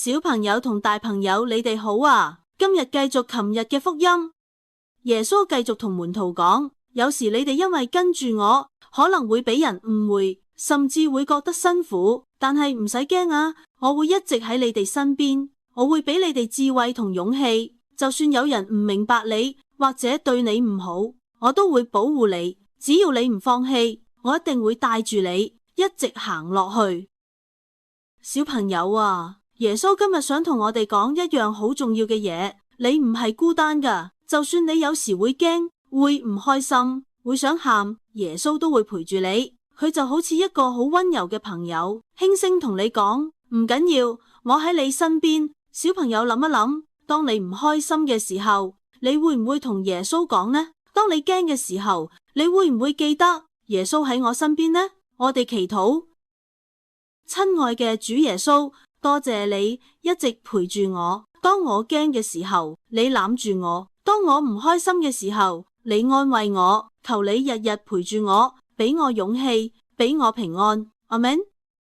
小朋友同大朋友，你哋好啊！今日繼續琴日嘅福音。耶穌繼續同門徒講，有時你哋因為跟住我，可能會俾人誤會，甚至會覺得辛苦，但係唔使驚啊！我會一直喺你哋身邊，我會俾你哋智慧同勇氣，就算有人唔明白你，或者對你唔好，我都會保護你。只要你唔放棄，我一定會帶住你一直行落去。小朋友啊，耶穌今日想同我哋講一樣好重要嘅嘢，你唔係孤單㗎，就算你有時會驚，會唔開心，會想喊，耶穌都會陪住你。佢就好似一個好溫柔嘅朋友，輕聲同你講，唔緊要，我喺你身邊。小朋友諗一諗，當你唔開心嘅時候，你會唔會同耶穌講呢？當你驚嘅時候，你會唔會記得耶穌喺我身邊呢？我哋祈禱。親愛嘅主耶穌，多謝你一直陪住我。當我驚嘅時候，你攬住我；當我唔開心嘅時候，你安慰我。求你日日陪住我，俾我勇氣，俾我平安。阿們。